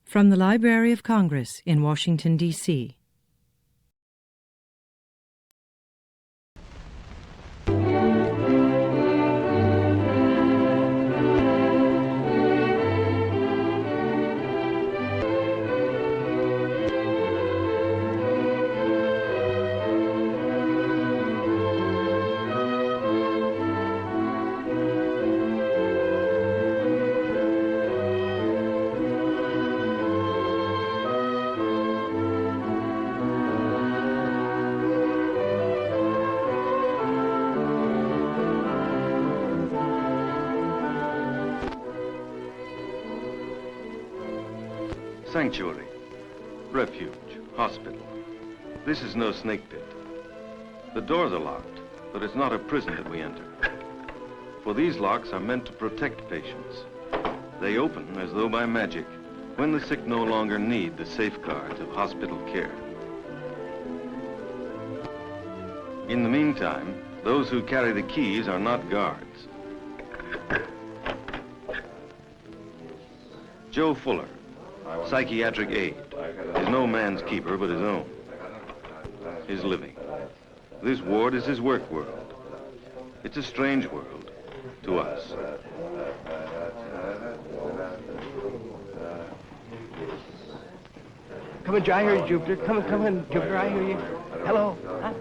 From the Library of Congress in Washington, D.C. Sanctuary, refuge, hospital. This is no snake pit. The doors are locked, but it's not a prison that we enter. For these locks are meant to protect patients. They open as though by magic when the sick no longer need the safeguards of hospital care. In the meantime, those who carry the keys are not guards. Joe Fuller, psychiatric aide, is no man's keeper but his own, his living. This ward is his work world. It's a strange world to us. Come in, I hear you, Jupiter. Come in, Jupiter, I hear you. Hello. Huh?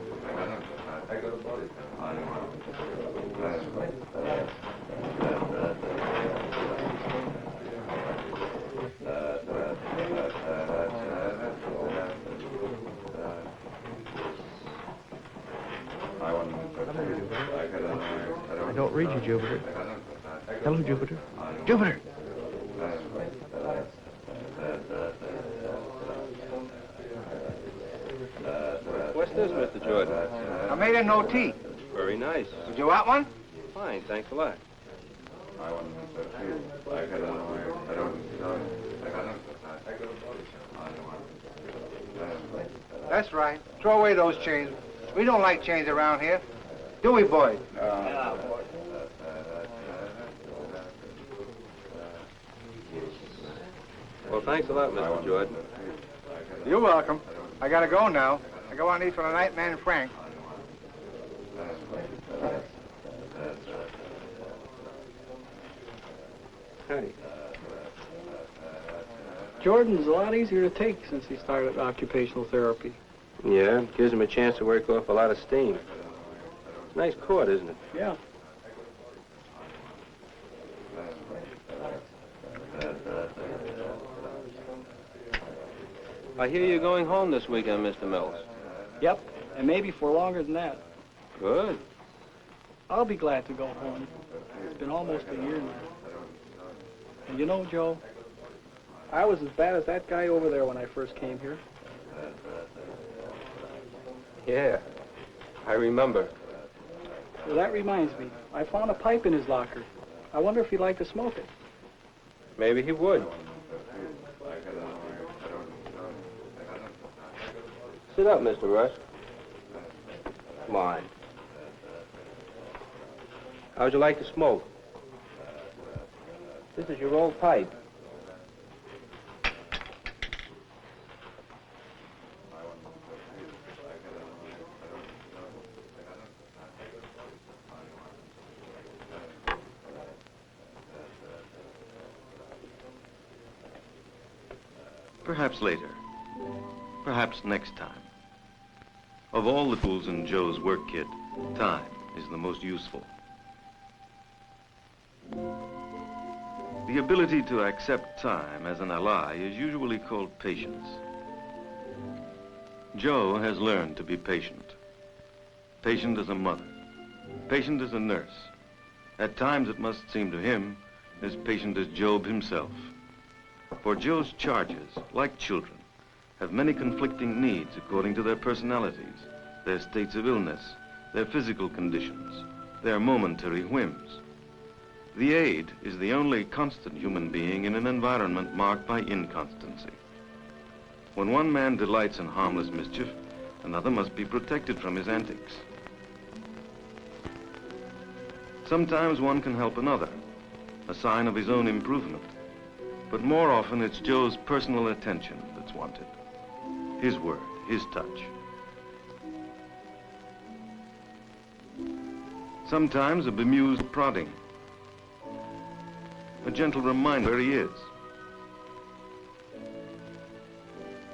I don't read you, Jupiter. Hello, Jupiter. Jupiter! What's this, Mr. Jordan? I made a no tea. Very nice. Would you want one? Fine, thanks a lot. That's right. Throw away those chains. We don't like chains around here. Do we, boys? Yeah, boy. Well, thanks a lot, Mr. Jordan. You're welcome. I gotta go now. I go on eat for the night, man and Frank. Hey. Jordan's a lot easier to take since he started occupational therapy. Yeah, gives him a chance to work off a lot of steam. Nice court, isn't it? Yeah. I hear you're going home this weekend, Mr. Mills. Yep, and maybe for longer than that. Good. I'll be glad to go home. It's been almost a year now. And you know, Joe, I was as bad as that guy over there when I first came here. Yeah, I remember. Well, that reminds me. I found a pipe in his locker. I wonder if he'd like to smoke it. Maybe he would. Sit up, Mr. Russ. Come on. How'd you like to smoke? This is your old pipe. Perhaps later. Perhaps next time. Of all the tools in Joe's work kit, time is the most useful. The ability to accept time as an ally is usually called patience. Joe has learned to be patient. Patient as a mother. Patient as a nurse. At times it must seem to him as patient as Job himself. For Joe's charges, like children, have many conflicting needs according to their personalities, their states of illness, their physical conditions, their momentary whims. The aide is the only constant human being in an environment marked by inconstancy. When one man delights in harmless mischief, another must be protected from his antics. Sometimes one can help another, a sign of his own improvement. But more often, it's Joe's personal attention that's wanted. His word, his touch. Sometimes a bemused prodding. A gentle reminder where he is.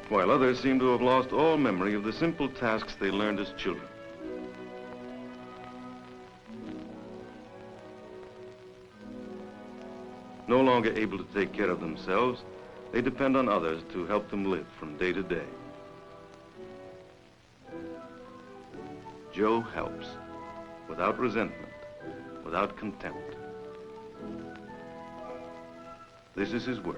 While others seem to have lost all memory of the simple tasks they learned as children. No longer able to take care of themselves, they depend on others to help them live from day to day. Joe helps, without resentment, without contempt. This is his work.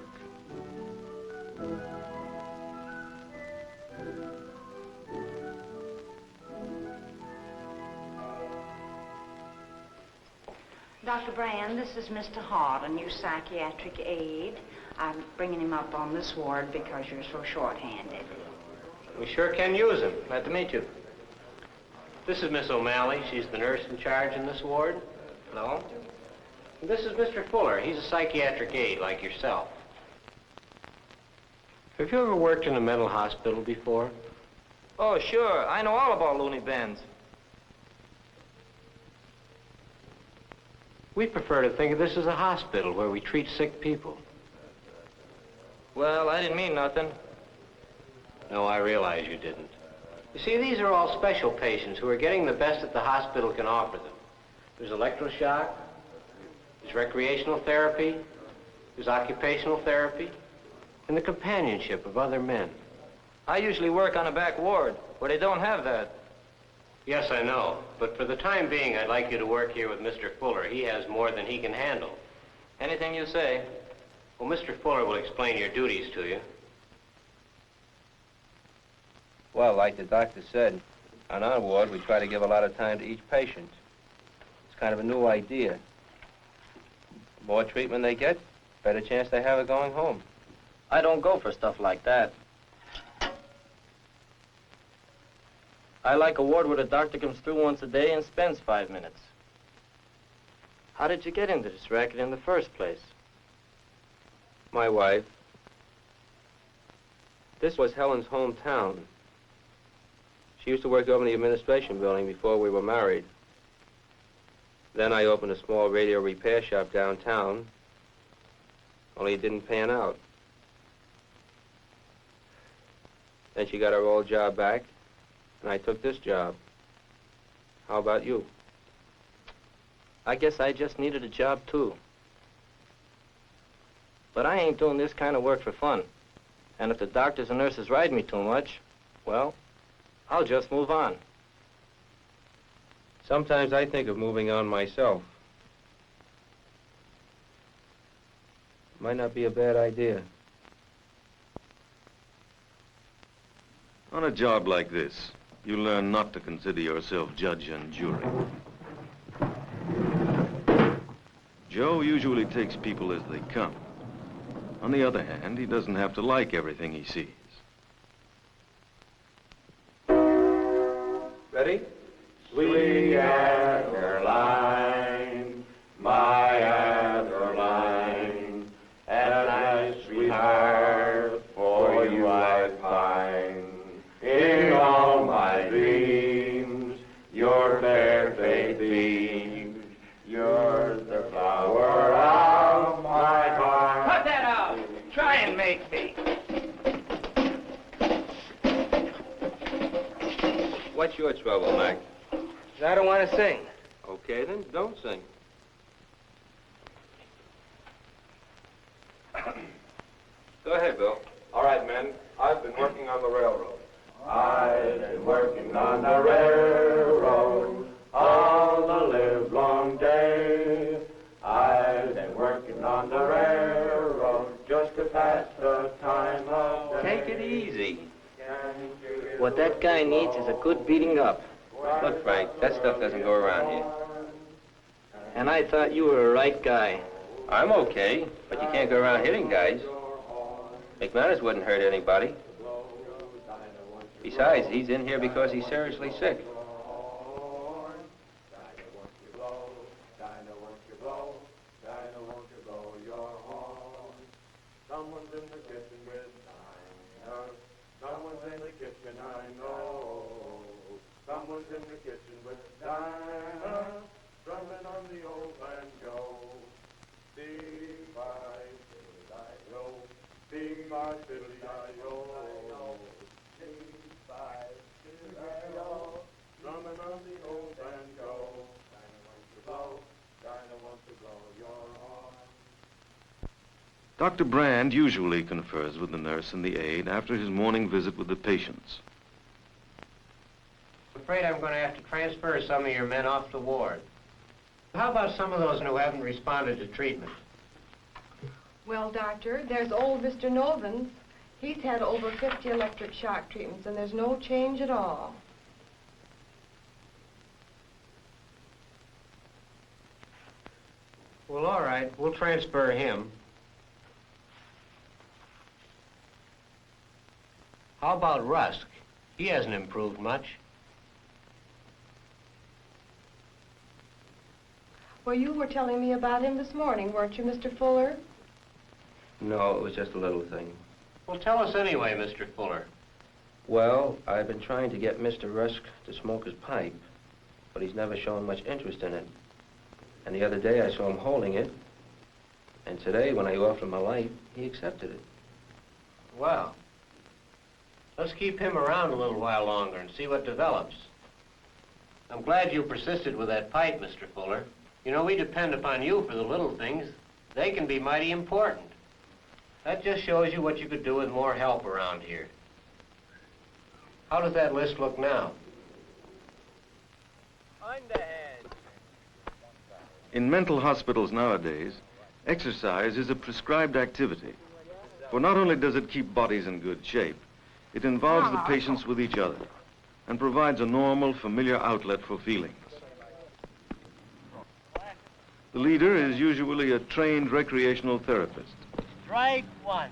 Dr. Brand, this is Mr. Hart, a new psychiatric aide. I'm bringing him up on this ward because you're so short-handed. We sure can use him. Glad to meet you. This is Miss O'Malley. She's the nurse in charge in this ward. Hello. And this is Mr. Fuller. He's a psychiatric aide like yourself. Have you ever worked in a mental hospital before? Oh, sure. I know all about loony bins. We prefer to think of this as a hospital where we treat sick people. Well, I didn't mean nothing. No, I realize you didn't. You see, these are all special patients who are getting the best that the hospital can offer them. There's electroshock, there's recreational therapy, there's occupational therapy, and the companionship of other men. I usually work on a back ward where they don't have that. Yes, I know. But for the time being, I'd like you to work here with Mr. Fuller. He has more than he can handle. Anything you say. Well, Mr. Fuller will explain your duties to you. Well, like the doctor said, on our ward, we try to give a lot of time to each patient. It's kind of a new idea. The more treatment they get, better chance they have of going home. I don't go for stuff like that. I like a ward where the doctor comes through once a day and spends 5 minutes. How did you get into this racket in the first place? My wife. This was Helen's hometown. She used to work over in the administration building before we were married. Then I opened a small radio repair shop downtown, only it didn't pan out. Then she got her old job back, and I took this job. How about you? I guess I just needed a job, too. But I ain't doing this kind of work for fun. And if the doctors and nurses ride me too much, well, I'll just move on. Sometimes I think of moving on myself. Might not be a bad idea. On a job like this, you learn not to consider yourself judge and jury. Joe usually takes people as they come. On the other hand, he doesn't have to like everything he sees. Ready? Sweet Adeline, my Adeline, at last, sweetheart, for you I find. In all my dreams, your fair face beams. You're the flower of my heart. Cut that out! Try and make me. What's your trouble, Mac? I don't want to sing. Okay, then don't sing. Go ahead, Bill. All right, men, I've been working on the railroad. I've been working on the railroad all the livelong day. I've been working on the railroad just to pass the time of day. Take it easy. What that guy needs is a good beating up. Look, Frank, that stuff doesn't go around here. And I thought you were a right guy. I'm okay, but you can't go around hitting guys. McManus wouldn't hurt anybody. Besides, he's in here because he's seriously sick. in the kitchen with Dinah, drumming on the old banjo. Dee-fi, diddly-di-yo, dee-fi, diddly-di-yo, dee-fi, diddly-di-yo, drumming on the old banjo. Dinah wants to blow, Dinah wants to blow your horn. Dr. Brand usually confers with the nurse and the aide after his morning visit with the patients. I'm afraid I'm going to have to transfer some of your men off the ward. How about some of those who haven't responded to treatment? Well, Doctor, there's old Mr. Novins. He's had over 50 electric shock treatments, and there's no change at all. Well, all right. We'll transfer him. How about Rusk? He hasn't improved much. Well, you were telling me about him this morning, weren't you, Mr. Fuller? No, it was just a little thing. Well, tell us anyway, Mr. Fuller. Well, I've been trying to get Mr. Rusk to smoke his pipe, but he's never shown much interest in it. And the other day I saw him holding it, and today when I offered him a light, he accepted it. Well, let's keep him around a little while longer and see what develops. I'm glad you persisted with that pipe, Mr. Fuller. You know, we depend upon you for the little things. They can be mighty important. That just shows you what you could do with more help around here. How does that list look now? Underhand. In mental hospitals nowadays, exercise is a prescribed activity. For not only does it keep bodies in good shape, it involves the patients with each other and provides a normal, familiar outlet for feelings. The leader is usually a trained recreational therapist. Strike one.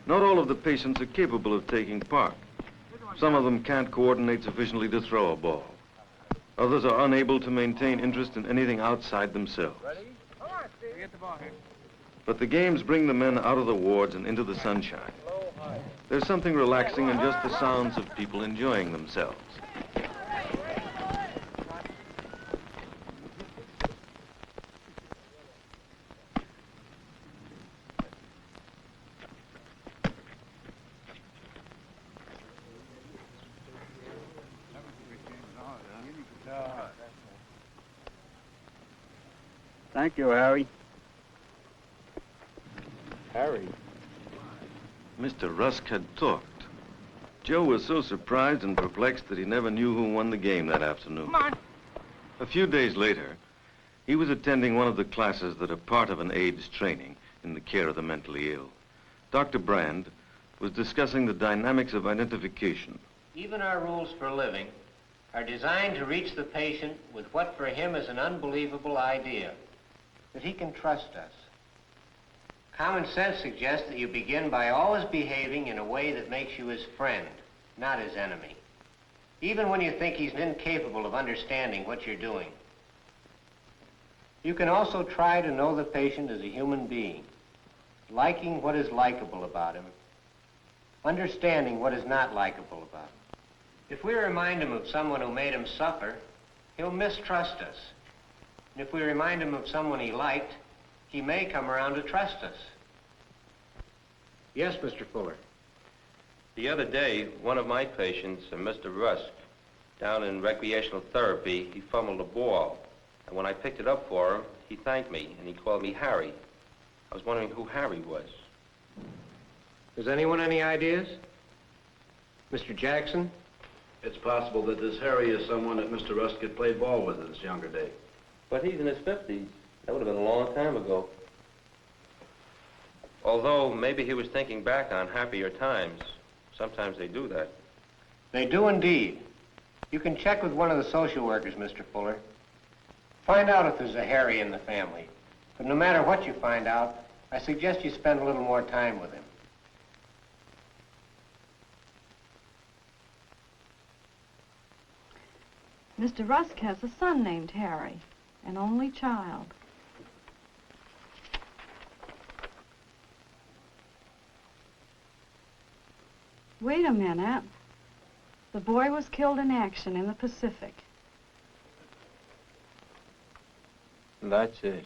Not all of the patients are capable of taking part. Some of them can't coordinate sufficiently to throw a ball. Others are unable to maintain interest in anything outside themselves. But the games bring the men out of the wards and into the sunshine. There's something relaxing in just the sounds of people enjoying themselves. Thank you, Harry. Harry? Mr. Rusk had talked. Joe was so surprised and perplexed that he never knew who won the game that afternoon. Come on. A few days later, he was attending one of the classes that are part of an aide's training in the care of the mentally ill. Dr. Brand was discussing the dynamics of identification. Even our rules for living are designed to reach the patient with what for him is an unbelievable idea, that he can trust us. Common sense suggests that you begin by always behaving in a way that makes you his friend, not his enemy, even when you think he's incapable of understanding what you're doing. You can also try to know the patient as a human being, liking what is likable about him, understanding what is not likable about him. If we remind him of someone who made him suffer, he'll mistrust us. And if we remind him of someone he liked, he may come around to trust us. Yes, Mr. Fuller. The other day, one of my patients, Mr. Rusk, down in recreational therapy, he fumbled a ball. And when I picked it up for him, he thanked me, and he called me Harry. I was wondering who Harry was. Does anyone any ideas? Mr. Jackson? It's possible that this Harry is someone that Mr. Rusk had played ball with in his younger day. But he's in his 50s. That would have been a long time ago. Although maybe he was thinking back on happier times. Sometimes they do that. They do indeed. You can check with one of the social workers, Mr. Fuller. Find out if there's a Harry in the family. But no matter what you find out, I suggest you spend a little more time with him. Mr. Rusk has a son named Harry, an only child. Wait a minute. The boy was killed in action in the Pacific. That's it.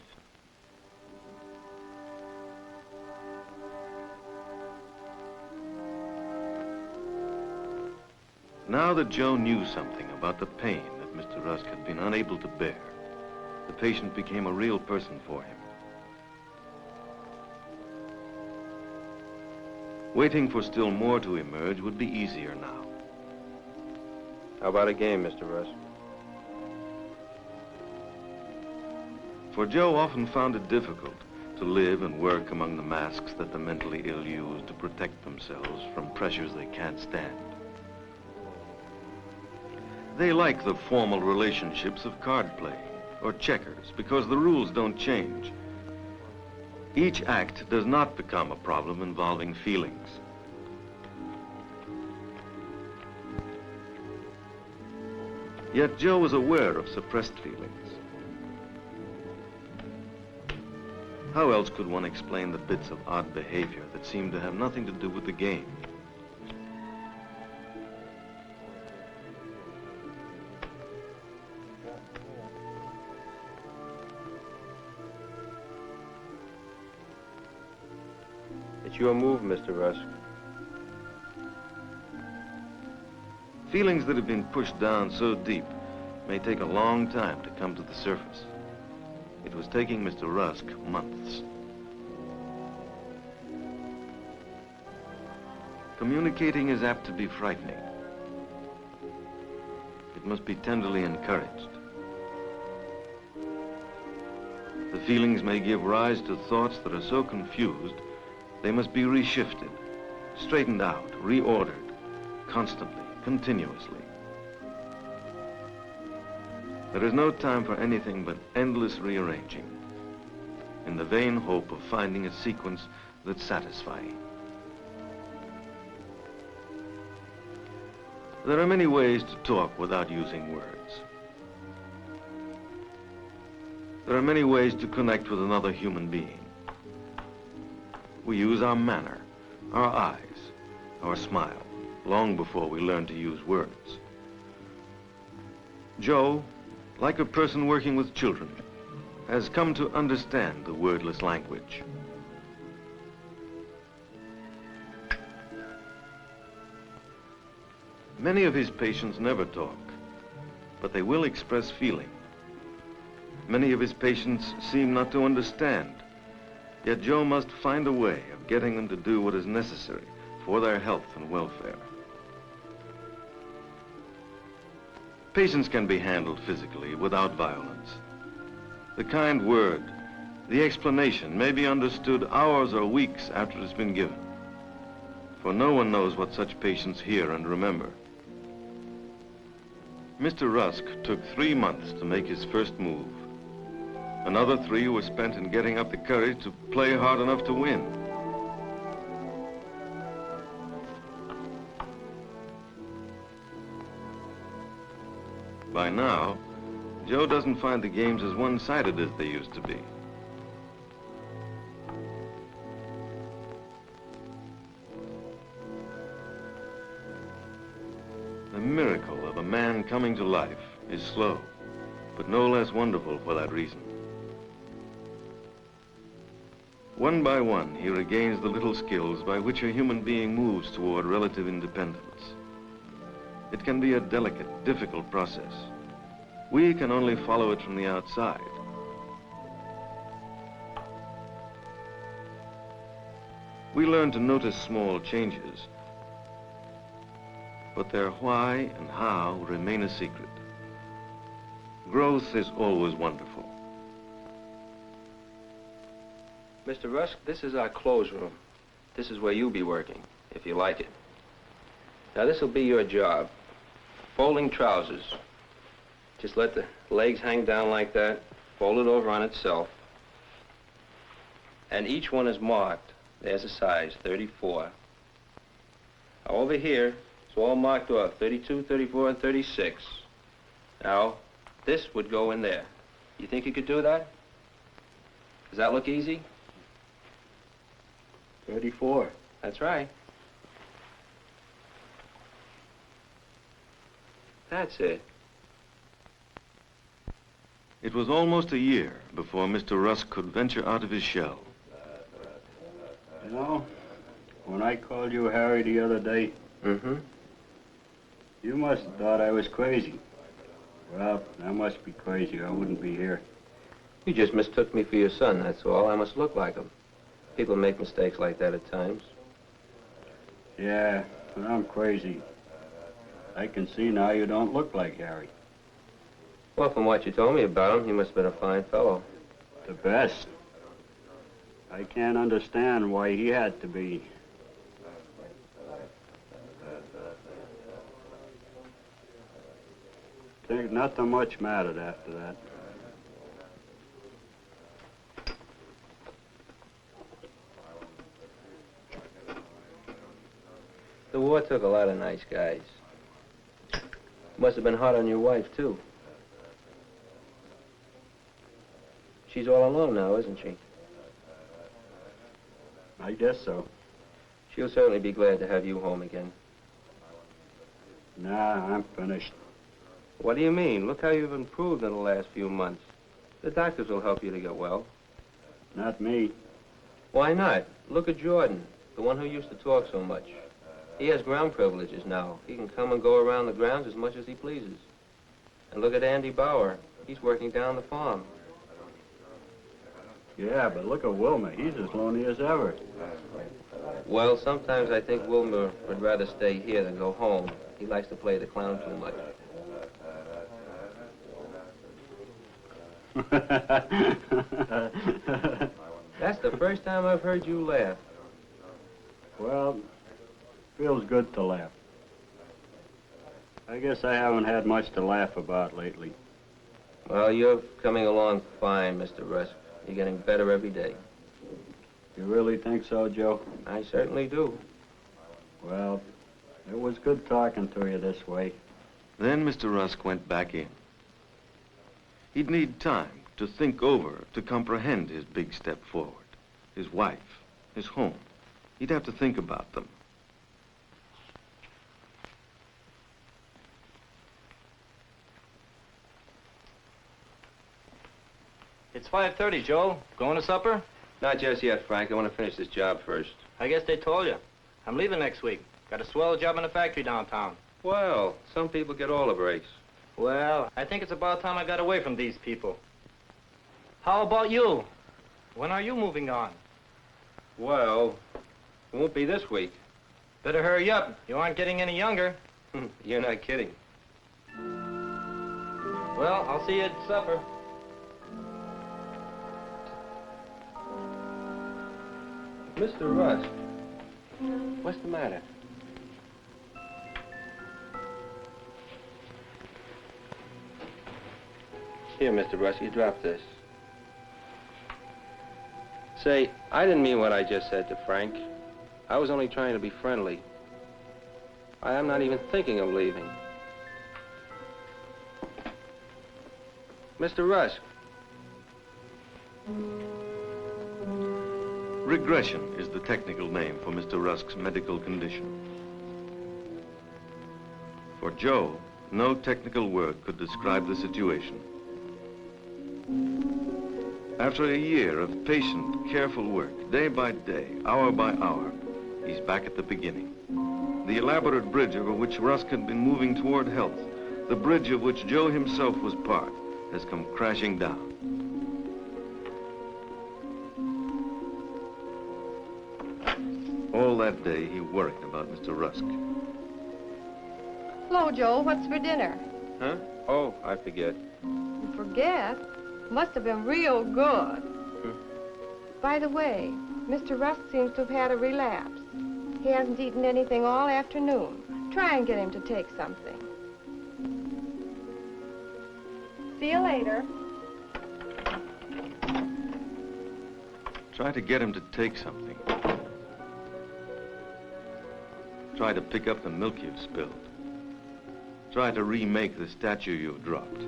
Now that Joe knew something about the pain that Mr. Rusk had been unable to bear, the patient became a real person for him. Waiting for still more to emerge would be easier now. How about a game, Mr. Rusk? For Joe often found it difficult to live and work among the masks that the mentally ill use to protect themselves from pressures they can't stand. They like the formal relationships of card playing or checkers because the rules don't change. Each act does not become a problem involving feelings. Yet Joe was aware of suppressed feelings. How else could one explain the bits of odd behavior that seemed to have nothing to do with the game? It's your move, Mr. Rusk. Feelings that have been pushed down so deep may take a long time to come to the surface. It was taking Mr. Rusk months. Communicating is apt to be frightening. It must be tenderly encouraged. The feelings may give rise to thoughts that are so confused, they must be reshifted, straightened out, reordered, constantly, continuously. There is no time for anything but endless rearranging, in the vain hope of finding a sequence that's satisfying. There are many ways to talk without using words. There are many ways to connect with another human being. We use our manner, our eyes, our smile, long before we learn to use words. Joe, like a person working with children, has come to understand the wordless language. Many of his patients never talk, but they will express feeling. Many of his patients seem not to understand, yet Joe must find a way of getting them to do what is necessary for their health and welfare. Patients can be handled physically without violence. The kind word, the explanation may be understood hours or weeks after it's been given, for no one knows what such patients hear and remember. Mr. Rusk took 3 months to make his first move. Another 3 were spent in getting up the courage to play hard enough to win. By now, Joe doesn't find the games as one-sided as they used to be. The miracle of a man coming to life is slow, but no less wonderful for that reason. One by one, he regains the little skills by which a human being moves toward relative independence. It can be a delicate, difficult process. We can only follow it from the outside. We learn to notice small changes, but their why and how remain a secret. Growth is always wonderful. Mr. Rusk, this is our clothes room. This is where you'll be working, if you like it. Now, this will be your job. Folding trousers. Just let the legs hang down like that, fold it over on itself. And each one is marked. There's a size, 34. Now, over here, it's all marked off, 32, 34, and 36. Now, this would go in there. You think you could do that? Does that look easy? 34. That's right. That's it. It was almost a year before Mr. Rusk could venture out of his shell. You know, when I called you Harry the other day, you must have thought I was crazy. Well, I must be crazy. I wouldn't be here. You just mistook me for your son, that's all. I must look like him. People make mistakes like that at times. Yeah, but I'm crazy. I can see now you don't look like Harry. Well, from what you told me about him, he must have been a fine fellow. The best. I can't understand why he had to be. Think nothing much mattered after that. The war took a lot of nice guys. Must have been hard on your wife, too. She's all alone now, isn't she? I guess so. She'll certainly be glad to have you home again. Nah, I'm finished. What do you mean? Look how you've improved in the last few months. The doctors will help you to get well. Not me. Why not? Look at Jordan, the one who used to talk so much. He has ground privileges now. He can come and go around the grounds as much as he pleases. And look at Andy Bauer. He's working down the farm. Yeah, but look at Wilmer. He's as lonely as ever. Well, sometimes I think Wilmer would rather stay here than go home. He likes to play the clown too much. That's the first time I've heard you laugh. Well, feels good to laugh. I guess I haven't had much to laugh about lately. Well, you're coming along fine, Mr. Rusk. You're getting better every day. You really think so, Joe? I certainly do. Well, it was good talking to you this way. Then Mr. Rusk went back in. He'd need time to think over, to comprehend his big step forward. His wife, his home. He'd have to think about them. It's 5:30, Joe. Going to supper? Not just yet, Frank. I want to finish this job first. I guess they told you. I'm leaving next week. Got a swell job in a factory downtown. Well, some people get all the breaks. Well, I think it's about time I got away from these people. How about you? When are you moving on? Well, it won't be this week. Better hurry up. You aren't getting any younger. You're not kidding. Well, I'll see you at supper. Mr. Rusk, what's the matter? Here, Mr. Rusk, you drop this. Say, I didn't mean what I just said to Frank. I was only trying to be friendly. I am not even thinking of leaving. Mr. Rusk. Regression is the technical name for Mr. Rusk's medical condition. For Joe, no technical word could describe the situation. After a year of patient, careful work, day by day, hour by hour, he's back at the beginning. The elaborate bridge over which Rusk had been moving toward health, the bridge of which Joe himself was part, has come crashing down. All that day, he worried about Mr. Rusk. Hello, Joe. What's for dinner? Huh? Oh, I forget. You forget? Must have been real good. By the way, Mr. Rusk seems to have had a relapse. He hasn't eaten anything all afternoon. Try and get him to take something. See you later. Try to get him to take something. Try to pick up the milk you've spilled. Try to remake the statue you've dropped.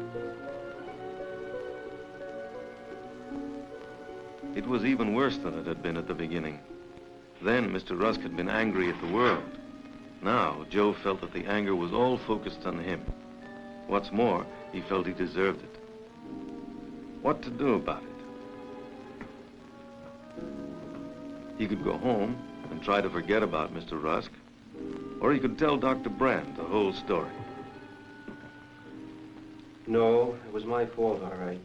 It was even worse than it had been at the beginning. Then Mr. Rusk had been angry at the world. Now Joe felt that the anger was all focused on him. What's more, he felt he deserved it. What to do about it? He could go home and try to forget about Mr. Rusk, or he could tell Dr. Brand the whole story. No, it was my fault, all right.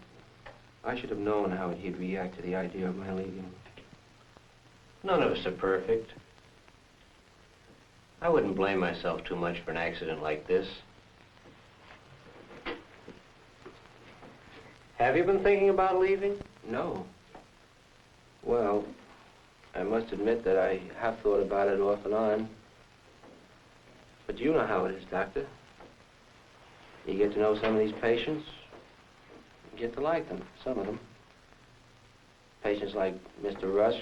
I should have known how he'd react to the idea of my leaving. None of us are perfect. I wouldn't blame myself too much for an accident like this. Have you been thinking about leaving? No. Well, I must admit that I have thought about it off and on. But you know how it is, Doctor. You get to know some of these patients, you get to like them, some of them. Patients like Mr. Rusk,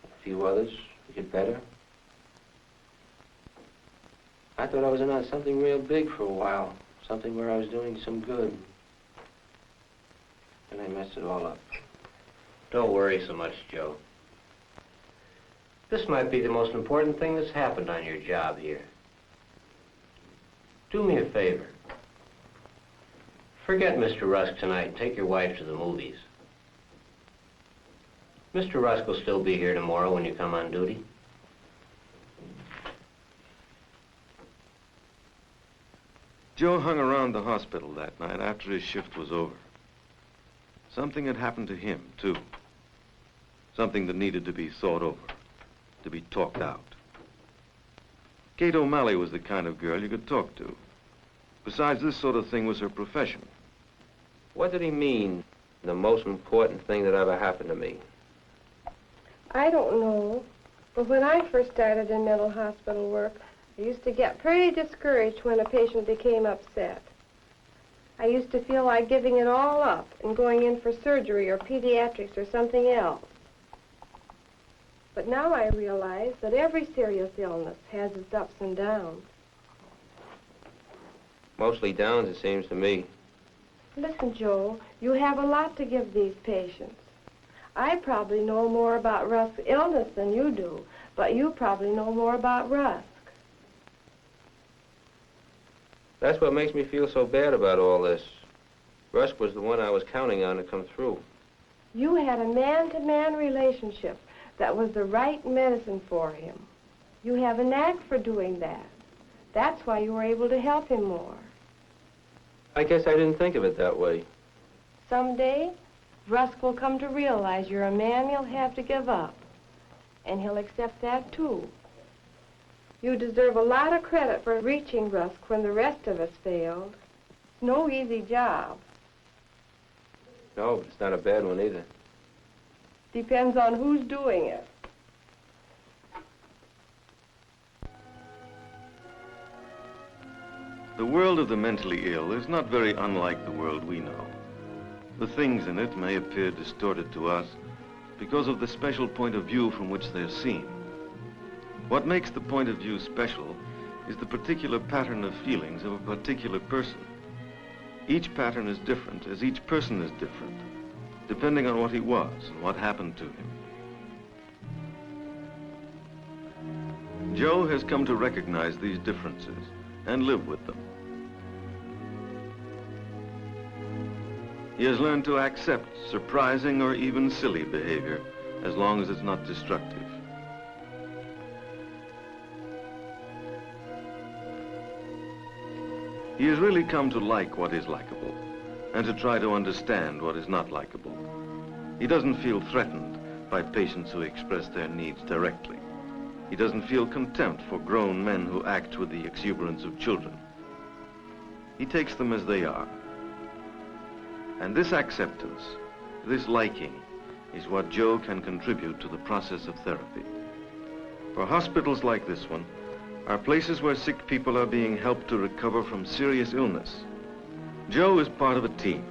a few others, you get better. I thought I was in something real big for a while, something where I was doing some good. And I messed it all up. Don't worry so much, Joe. This might be the most important thing that's happened on your job here. Do me a favor. Forget Mr. Rusk tonight and take your wife to the movies. Mr. Rusk will still be here tomorrow when you come on duty. Joe hung around the hospital that night after his shift was over. Something had happened to him, too. Something that needed to be thought over, to be talked out. Kate O'Malley was the kind of girl you could talk to. Besides, this sort of thing was her profession. What did he mean, the most important thing that ever happened to me? I don't know, but when I first started in mental hospital work, I used to get pretty discouraged when a patient became upset. I used to feel like giving it all up and going in for surgery or pediatrics or something else. But now I realize that every serious illness has its ups and downs. Mostly downs, it seems to me. Listen, Joe, you have a lot to give these patients. I probably know more about Rusk's illness than you do, but you probably know more about Rusk. That's what makes me feel so bad about all this. Rusk was the one I was counting on to come through. You had a man-to-man relationship that was the right medicine for him. You have a knack for doing that. That's why you were able to help him more. I guess I didn't think of it that way. Someday, Rusk will come to realize you're a man he'll have to give up. And he'll accept that, too. You deserve a lot of credit for reaching Rusk when the rest of us failed. It's no easy job. No, but it's not a bad one either. Depends on who's doing it. The world of the mentally ill is not very unlike the world we know. The things in it may appear distorted to us because of the special point of view from which they're seen. What makes the point of view special is the particular pattern of feelings of a particular person. Each pattern is different, as each person is different, depending on what he was and what happened to him. Joe has come to recognize these differences and live with them. He has learned to accept surprising or even silly behavior as long as it's not destructive. He has really come to like what is likable and to try to understand what is not likable. He doesn't feel threatened by patients who express their needs directly. He doesn't feel contempt for grown men who act with the exuberance of children. He takes them as they are. And this acceptance, this liking, is what Joe can contribute to the process of therapy. For hospitals like this one are places where sick people are being helped to recover from serious illness. Joe is part of a team,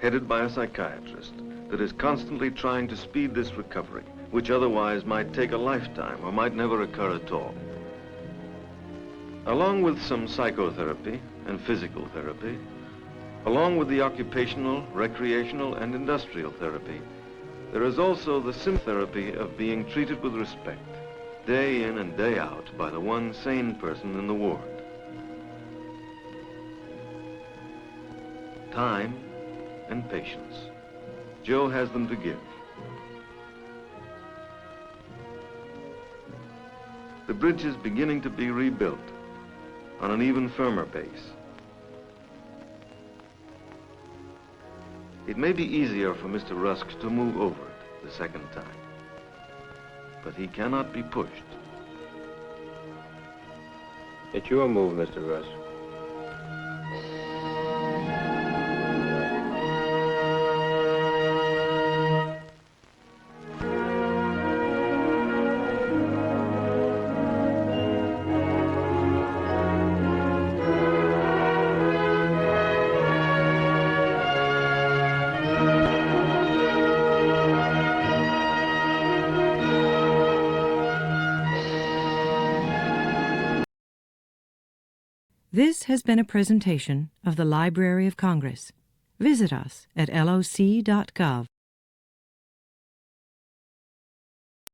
headed by a psychiatrist, that is constantly trying to speed this recovery, which otherwise might take a lifetime or might never occur at all. Along with some psychotherapy and physical therapy, along with the occupational, recreational, and industrial therapy, there is also the sympathy of being treated with respect, day in and day out, by the one sane person in the ward. time and patience. Joe has them to give. The bridge is beginning to be rebuilt on an even firmer base. It may be easier for Mr. Rusk to move over it the second time, but he cannot be pushed. It's your move, Mr. Rusk. This has been a presentation of the Library of Congress. Visit us at loc.gov.